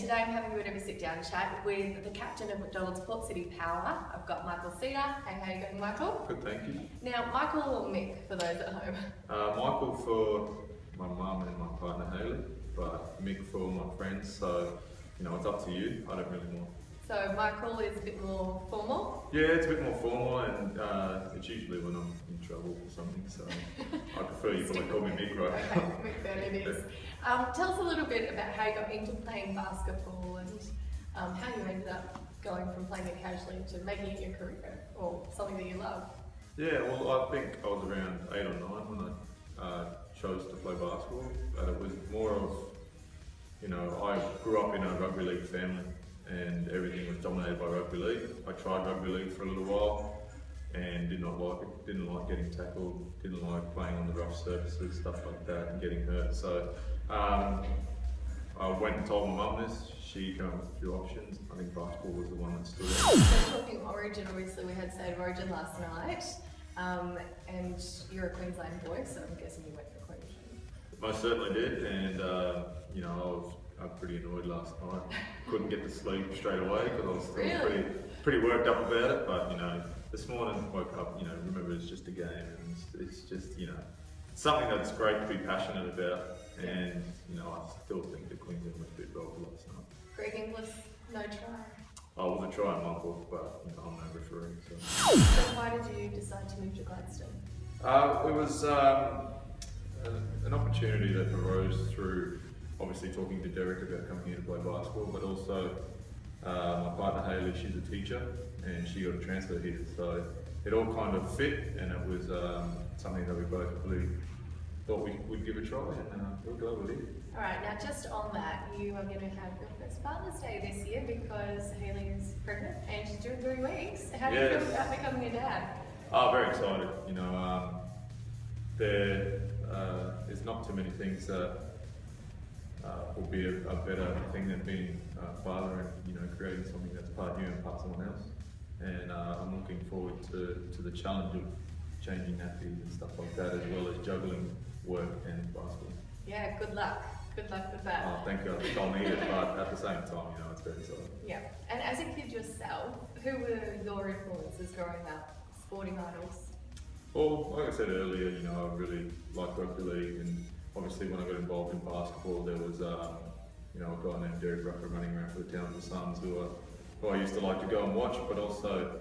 today I'm having a bit of a sit-down chat with the captain of McDonald's Port City Power. I've got Michael Cedar. Hey, how are you going, Michael? Good, thank you. Now, Michael or Mick, for those at home? Michael for my mum and my partner Hayley, but Mick for my friends, so it's up to you. I don't really know. So Michael is a bit more formal? Yeah, it's a bit more formal, and it's usually when I'm in trouble or something, so I prefer you probably call me Mick, right? Okay, Mick, then it is. Tell us a little bit about how you got into playing basketball and how you ended up going from playing it casually to making it your career, or something that you love. Yeah, well, I think I was around 8 or 9 when I chose to play basketball, but it was more of, I grew up in a rugby league family and everything was dominated by rugby league. I tried rugby league for a little while and did not like it, didn't like getting tackled, didn't like playing on the rough surfaces, stuff like that, and getting hurt. So I went and told my mum this. She came up with a few options. I think basketball was the one that stood out. So talking Origin, obviously we had State Origin last night, and you're a Queensland boy, so I'm guessing you went for Queensland. Most certainly did, and I was pretty annoyed last night. Couldn't get to sleep straight away because I was still pretty worked up about it. But this morning woke up. Remember it's just a game, and it's just something that's great to be passionate about. And I still think that Queensland went a bit well last night. Greg Inglis, no try. I was a try in my book, but I'm no referee. So why did you decide to move to Gladstone? It was an opportunity that arose through obviously talking to Derek about coming here to play basketball, but also my partner Hayley, she's a teacher and she got a transfer here, so it all kind of fit, and it was something that we both really thought we'd give a try, and we're glad we did. Alright, now just on that, you are going to have your first Father's Day this year because Hayley is pregnant and she's due 3 weeks. How do you feel about becoming a dad? Oh, very excited. There is not too many things that will be a better thing than being a father and creating something that's part you and part someone else. And I'm looking forward to the challenge of changing nappies and stuff like that, as well as juggling work and basketball. Yeah, good luck. Good luck with that. Oh, thank you. I think I'll need it, but at the same time, it's very exciting. Yeah. And as a kid yourself, who were your influences growing up? Sporting idols? Well, like I said earlier, I really liked rugby league, and obviously when I got involved in basketball, there was a guy named Derek Rucker running around for the Townsville Suns who I used to like to go and watch, but also,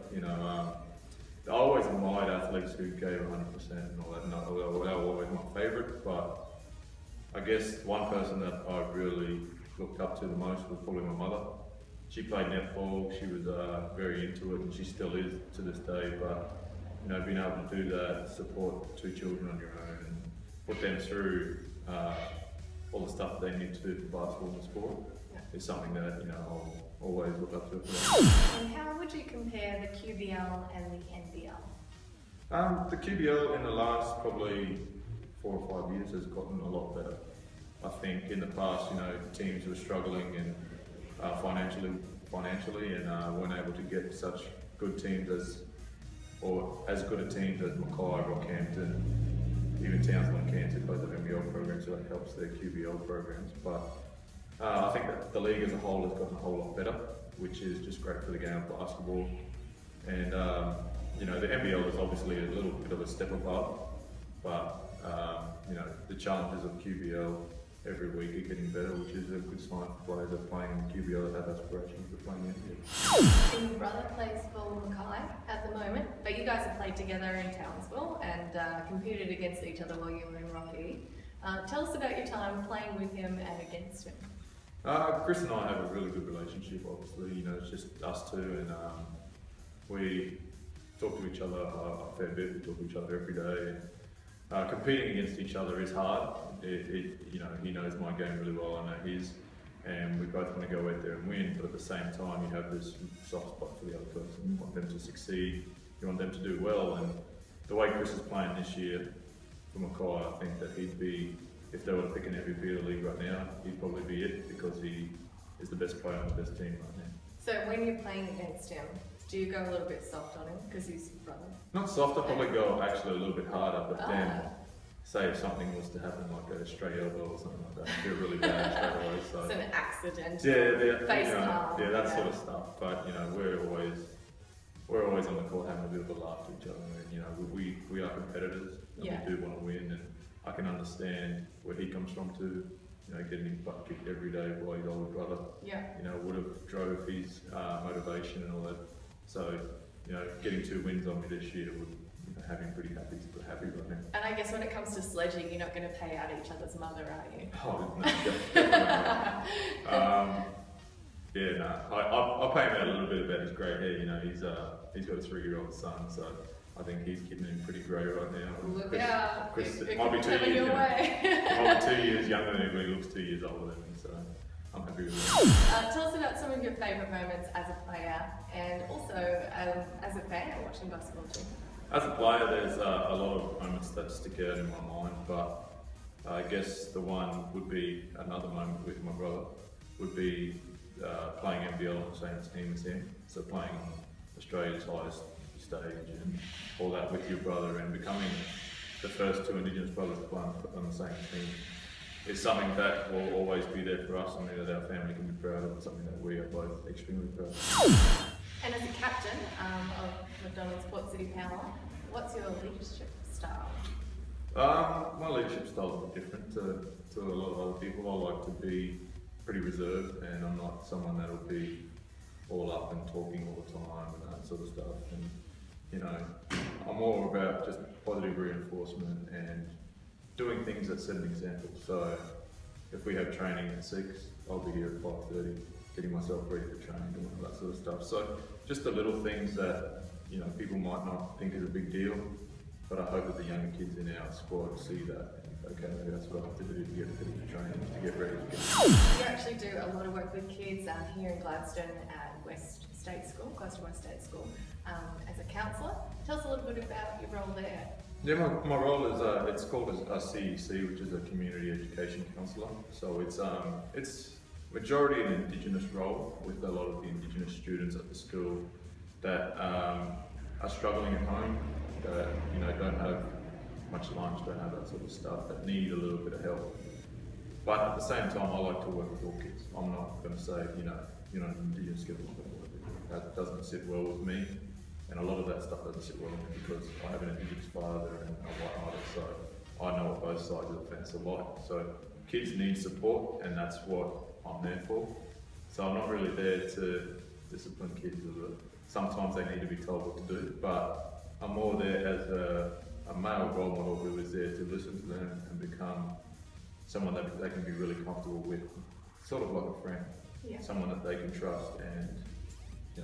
I always admired athletes who gave 100% and all that. They were always my favourite, but I guess one person that I really looked up to the most was probably my mother. She played netball, she was very into it, and she still is to this day, but being able to do that, support 2 children on your own, and put them through all the stuff they need to do for basketball and sport is something that I'll always look up to. And how would you compare the QBL and the NBL? The QBL in the last probably 4 or 5 years has gotten a lot better. I think in the past, teams were struggling and financially and weren't able to get such good teams as good a teams as Mackay, Rockhampton, even Townsville and Cairns, both have NBL programs, so that helps their QBL programs. But I think that the league as a whole has gotten a whole lot better, which is just great for the game of basketball. And the NBL is obviously a little bit of a step above, but the challenges of QBL every week are getting better, which is a good sign for players that are playing in QBL that have aspirations of playing in NBL. Your brother plays for Mackay at the moment, but you guys have played together in Townsville and competed against each other while you were in Rocky. Tell us about your time playing with him and against him. Chris and I have a really good relationship, obviously. It's just us two, and we talk to each other a fair bit. We talk to each other every day. Competing against each other is hard. He knows my game really well, I know his, and we both want to go out there and win, but at the same time you have this soft spot for the other person. You want them to succeed, you want them to do well, and the way Chris is playing this year for Mackay, I think that he'd be, if they were to pick an MVP of the league right now, he'd probably be it, because he is the best player on the best team right now. So when you're playing against him, do you go a little bit soft on him because he's your brother? Not soft, I'd probably go actually a little bit harder, but then say if something was to happen, like a stray elbow or something like that, I feel really bad straight away. So It's an accident. face palm. yeah, that sort of stuff. But we're always on the court having a bit of a laugh to each other. And we are competitors, and Yeah. we do want to win. And I can understand where he comes from too. Getting his butt kicked every day by his older brother. Yeah. Would have drove his motivation and all that. So getting 2 wins on me this year would have him pretty happy right now. And I guess when it comes to sledging, you're not going to pay out each other's mother, are you? Oh, no, definitely not. Yeah, no. I'll pay him out a little bit about his grey hair. He's got a 3-year-old son, so I think he's keeping him pretty grey right now. Look out! Chris it might be could 2 be coming years. your way. Might be 2 years younger than him, but he looks 2 years older than me, so I'm happy with that. Tell us about some of your favourite moments as a player, and also as a fan watching basketball too. As a player, there's a lot of moments that stick out in my mind, but I guess the one would be another moment with my brother, would be playing NBL on the same team as him. So playing on Australia's highest stage and all that with your brother, and becoming the first 2 Indigenous brothers to play on the same team is something that will always be there for us, something that our family can be proud of, and something that we are both extremely proud of. And as a captain of McDonald's Port City Power, what's your leadership style? My leadership style is a bit different to a lot of other people. I like to be pretty reserved, and I'm not someone that'll be all up and talking all the time and that sort of stuff. And I'm more about just positive reinforcement and doing things that set an example. So if we have training at 6, I'll be here at 5:30, getting myself ready for training, doing all that sort of stuff. So just the little things that people might not think is a big deal, but I hope that the younger kids in our squad see that. Okay, maybe that's what I have to do to get ready for training, to get ready to get. You actually do a lot of work with kids here in Gladstone at Gladstone West State School, as a counsellor. Tell us a little bit about your role there. Yeah, my role is it's called a CEC, which is a community education counsellor. So it's majority an Indigenous role, with a lot of the Indigenous students at the school that are struggling at home, that don't have much lunch, don't have that sort of stuff, that need a little bit of help. But at the same time, I like to work with all kids. I'm not going to say, you're not an Indigenous kid, I'm not going to work with you. That doesn't sit well with me, and a lot of that stuff doesn't sit well with me because I have an Indigenous father and a white mother, so I know what both sides of the fence are like. So kids need support, and that's what I'm there for. So I'm not really there to discipline kids. Sometimes they need to be told what to do, but I'm more there as a male role model who is there to listen to them and become someone that they can be really comfortable with, sort of like a friend, someone that they can trust and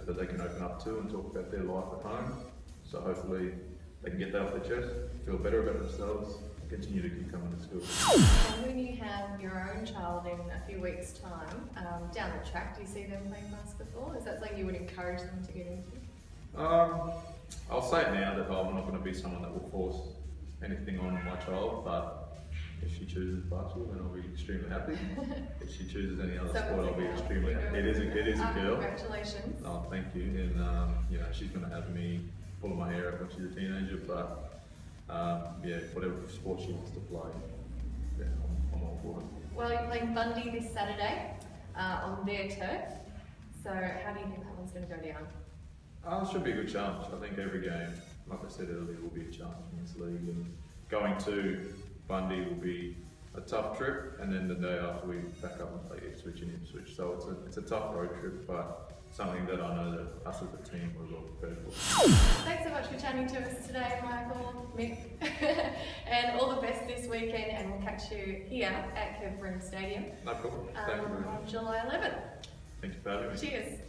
that they can open up to and talk about their life at home. So hopefully they can get that off their chest, feel better about themselves, and continue to keep coming to school. And when you have your own child in a few weeks' time, down the track, do you see them playing basketball? Is that something you would encourage them to get into? I'll say it now that I'm not going to be someone that will force anything on my child, but if she chooses basketball, then I'll be extremely happy. If she chooses any other sport, I'll be extremely happy. It is a girl. Congratulations. Oh, thank you. And she's going to have me pulling my hair out when she's a teenager, but whatever sport she wants to play, I'm all for it. Well, you're playing Bundy this Saturday on their turf. So how do you think that one's going to go down? It should be a good challenge. I think every game, like I said earlier, will be a challenge in this league. And going to Bundy will be a tough trip, and then the day after we back up and play Ipswich in Ipswich. So it's a tough road trip, but something that I know that us as a team we're well prepared for. Thanks so much for chatting to us today, Michael, Mick, and all the best this weekend. And we'll catch you here at Cedar Stadium No problem. Thank you very much. on July 11th. Thank you for having me. Cheers.